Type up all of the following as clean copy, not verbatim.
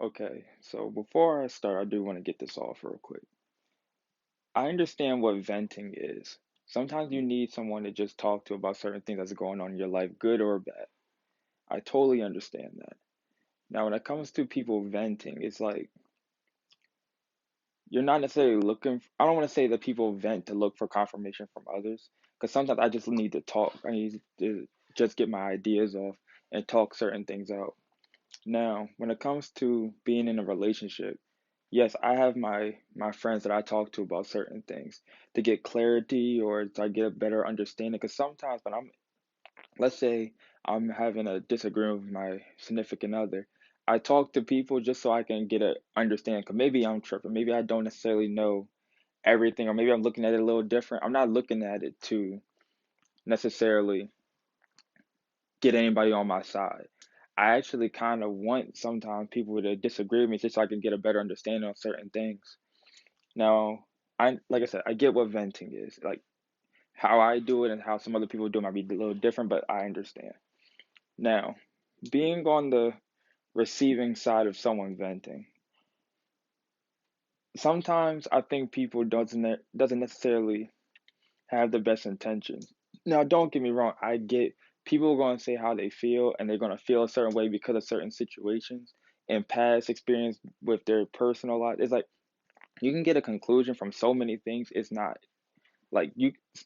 Okay, so before I start, I do want to get this off real quick. I understand what venting is. Sometimes you need someone to just talk to about certain things that's going on in your life, good or bad. I totally understand that. Now, when it comes to people venting, it's like you're not necessarily looking. I don't want to say that people vent to look for confirmation from others, because sometimes I just need to talk. I need to just get my ideas off and talk certain things out. Now, when it comes to being in a relationship, yes, I have my friends that I talk to about certain things to get clarity or to get a better understanding. Because sometimes when let's say I'm having a disagreement with my significant other, I talk to people just so I can get a understanding. Because maybe I'm tripping, maybe I don't necessarily know everything, or maybe I'm looking at it a little different. I'm not looking at it to necessarily get anybody on my side. I actually kind of want sometimes people to disagree with me just so I can get a better understanding on certain things. Now, like I said, I get what venting is. Like how I do it and how some other people do it might be a little different, but I understand. Now, being on the receiving side of someone venting, sometimes I think people doesn't necessarily have the best intentions. Now, don't get me wrong, I get people are going to say how they feel and they're going to feel a certain way because of certain situations and past experience with their personal life. It's like you can get a conclusion from so many things. It's not like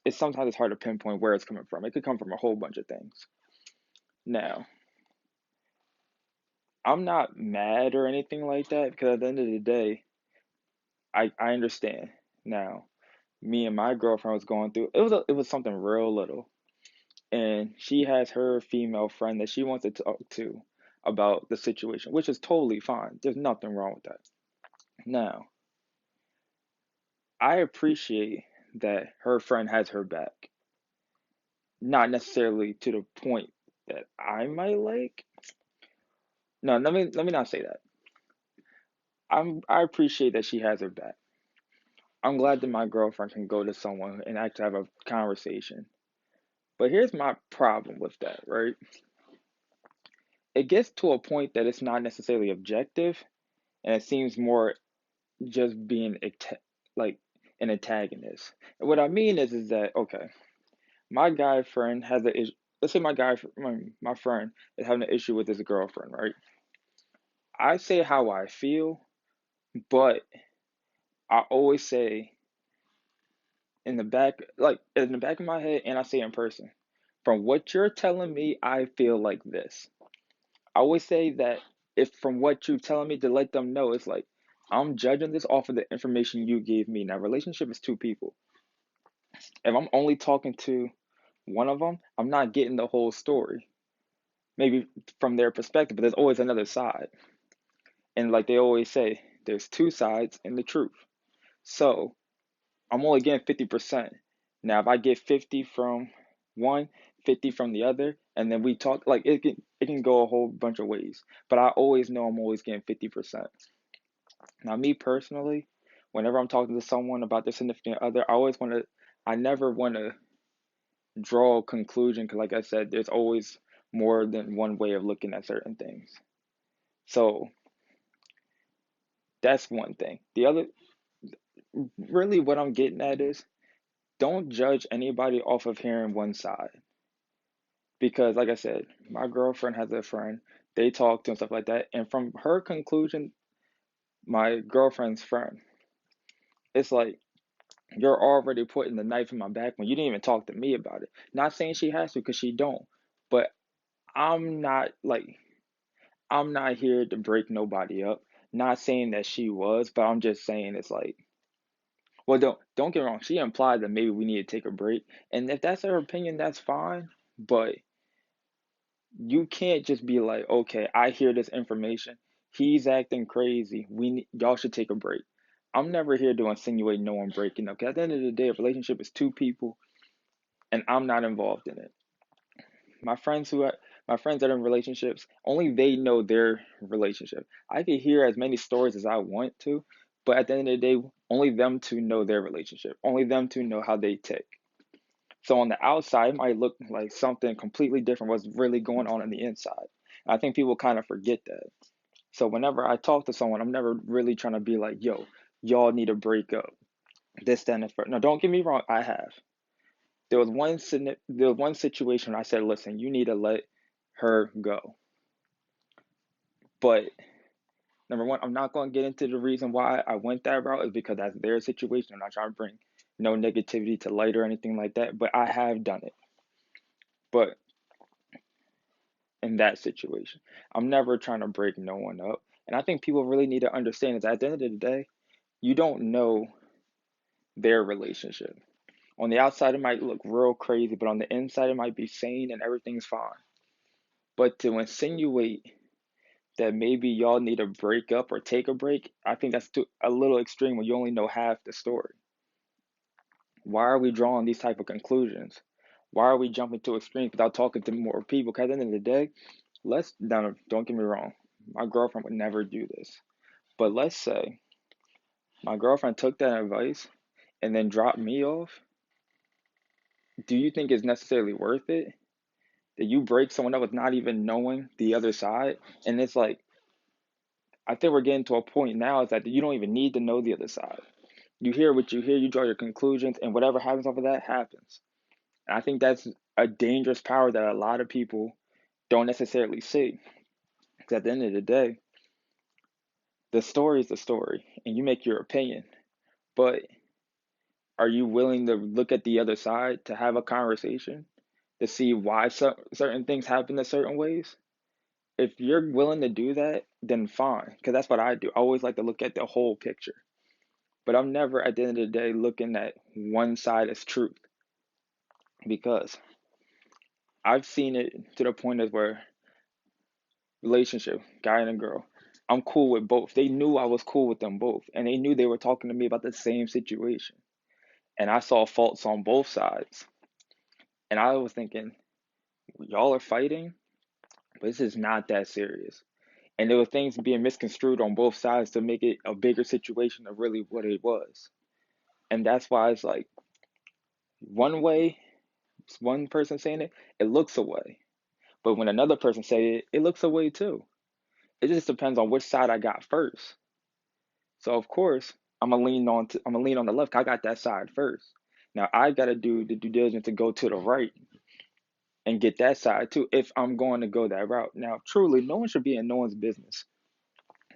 it's sometimes it's hard to pinpoint where it's coming from. It could come from a whole bunch of things. Now, I'm not mad or anything like that because at the end of the day, I understand. Now, me and my girlfriend was going through it was something real little, and she has her female friend that she wants to talk to about the situation, which is totally fine. There's nothing wrong with that. Now, I appreciate that her friend has her back, not necessarily to the point that I might like. No, let me not say that. I appreciate that she has her back. I'm glad that my girlfriend can go to someone and actually have a conversation. But here's my problem with that, right? It gets to a point that it's not necessarily objective, and it seems more just being like an antagonist. And what I mean is that okay, my guy friend has a issue. Let's say my friend is having an issue with his girlfriend, right? I say how I feel, but I always say in the back of my head, and I say in person, from what you're telling me, I feel like this. I always say that if from what you're telling me to let them know, it's like I'm judging this off of the information you gave me. Now, relationship is two people. If I'm only talking to one of them, I'm not getting the whole story. Maybe from their perspective, but there's always another side. And like they always say, there's two sides in the truth. So I'm only getting 50%. Now, if I get 50 from one, 50 from the other, and then we talk, like it can go a whole bunch of ways. But I always know I'm always getting 50%. Now, me personally, whenever I'm talking to someone about their significant other, I never want to draw a conclusion because, like I said, there's always more than one way of looking at certain things. So that's one thing. The other, really, what I'm getting at is don't judge anybody off of hearing one side. Because, like I said, my girlfriend has a friend, they talk to and stuff like that. And from her conclusion, my girlfriend's friend, it's like, you're already putting the knife in my back when you didn't even talk to me about it. Not saying she has to because she don't, but I'm not like I'm not here to break nobody up. Not saying that she was, but I'm just saying it's like, well, don't get me wrong. She implied that maybe we need to take a break, and if that's her opinion, that's fine. But you can't just be like, okay, I hear this information. He's acting crazy. Y'all should take a break. I'm never here to insinuate no one breaking up. 'Cause at the end of the day, a relationship is two people, and I'm not involved in it. My friends who are, my friends that are in relationships, only they know their relationship. I can hear as many stories as I want to, but at the end of the day, only them two know their relationship. Only them two know how they tick. So on the outside, it might look like something completely different was really going on the inside. I think people kind of forget that. So whenever I talk to someone, I'm never really trying to be like, yo, y'all need to break up. This, that, and the first. No, don't get me wrong, I have. There was one situation where I said, listen, you need to let her go. But number one, I'm not going to get into the reason why I went that route is because that's their situation. I'm not trying to bring no negativity to light or anything like that, but I have done it. But in that situation, I'm never trying to break no one up. And I think people really need to understand is at the end of the day, you don't know their relationship. On the outside, it might look real crazy, but on the inside, it might be sane and everything's fine. But to insinuate that maybe y'all need to break up or take a break, I think that's a little extreme when you only know half the story. Why are we drawing these type of conclusions? Why are we jumping to extremes without talking to more people? Because at the end of the day, don't get me wrong, my girlfriend would never do this. But let's say my girlfriend took that advice and then dropped me off. Do you think it's necessarily worth it? That you break someone up with not even knowing the other side? And it's like, I think we're getting to a point now is that you don't even need to know the other side. You hear what you hear, you draw your conclusions, and whatever happens off of that happens. And I think that's a dangerous power that a lot of people don't necessarily see. Because at the end of the day, the story is the story, and you make your opinion. But are you willing to look at the other side to have a conversation to see why certain things happen in certain ways? If you're willing to do that, then fine, because that's what I do. I always like to look at the whole picture. But I'm never at the end of the day looking at one side as truth because I've seen it to the point of where relationship, guy and a girl, I'm cool with both. They knew I was cool with them both, and they knew they were talking to me about the same situation. And I saw faults on both sides. And I was thinking, y'all are fighting, but this is not that serious. And there were things being misconstrued on both sides to make it a bigger situation of really what it was. And that's why it's like one way, it's one person saying it, it looks away. But when another person say it, it looks away too. It just depends on which side I got first. So of course, I'm gonna lean on the left. 'Cause I got that side first. Now I gotta do the due diligence to go to the right and get that side too if I'm going to go that route. Now, truly, no one should be in no one's business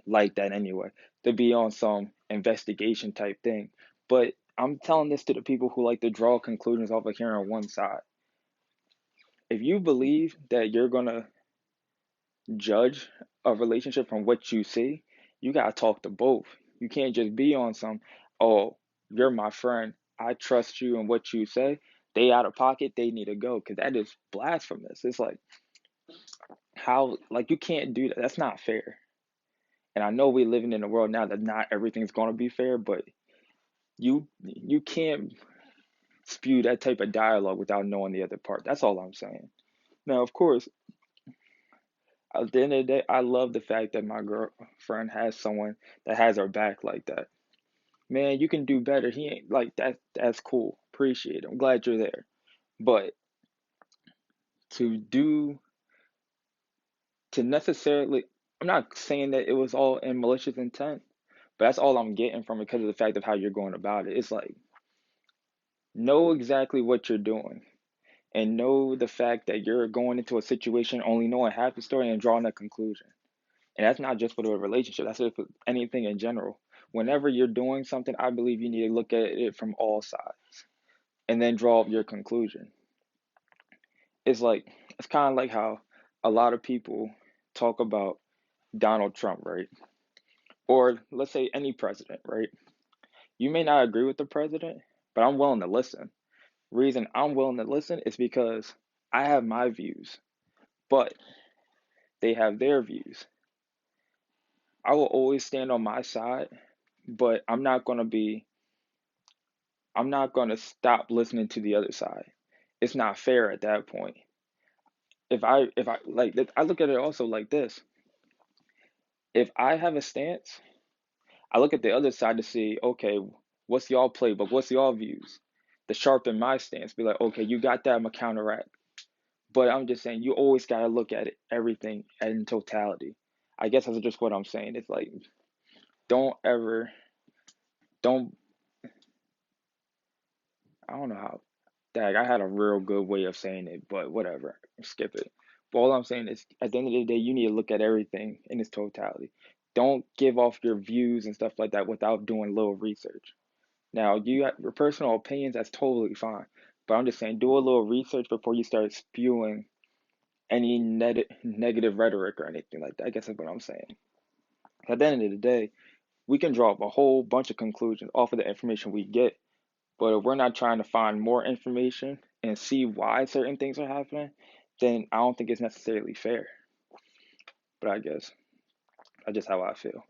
like that anyway, to be on some investigation type thing. But I'm telling this to the people who like to draw conclusions off of hearing one side. If you believe that you're gonna judge a relationship from what you see, you gotta talk to both. You can't just be on some, oh, you're my friend, I trust you and what you say. They out of pocket, they need to go, because that is blasphemous. It's like how like you can't do that. That's not fair. And I know we're living in a world now that not everything's gonna be fair, but you can't spew that type of dialogue without knowing the other part. That's all I'm saying. Now, of course, at the end of the day, I love the fact that my girlfriend has someone that has her back like that. Man, you can do better. He ain't like that. That's cool. Appreciate it. I'm glad you're there. But to do, to necessarily, I'm not saying that it was all in malicious intent, but that's all I'm getting from it because of the fact of how you're going about it. It's like, know exactly what you're doing and know the fact that you're going into a situation only knowing half the story and drawing a conclusion. And that's not just for the relationship, that's just for anything in general. Whenever you're doing something, I believe you need to look at it from all sides and then draw up your conclusion. It's like, it's kind of like how a lot of people talk about Donald Trump, right? Or let's say any president, right? You may not agree with the president, but I'm willing to listen. Reason I'm willing to listen is because I have my views, but they have their views. I will always stand on my side, but I'm not going to stop listening to the other side. It's not fair at that point. If I like I look at it also like this. If I have a stance, I look at the other side to see, okay, what's y'all playbook? What's y'all views? To sharpen my stance, be like, okay, you got that, I'm a counteract. But I'm just saying, you always got to look at it, everything in totality. I guess that's just what I'm saying. It's like, don't ever, don't, I don't know how, dag, I had a real good way of saying it, but whatever, skip it. But all I'm saying is, at the end of the day, you need to look at everything in its totality. Don't give off your views and stuff like that without doing a little research. Now, you got your personal opinions, that's totally fine. But I'm just saying, do a little research before you start spewing any negative rhetoric or anything like that. I guess that's what I'm saying. At the end of the day, we can draw up a whole bunch of conclusions off of the information we get, but if we're not trying to find more information and see why certain things are happening, then I don't think it's necessarily fair. But I guess that's just how I feel.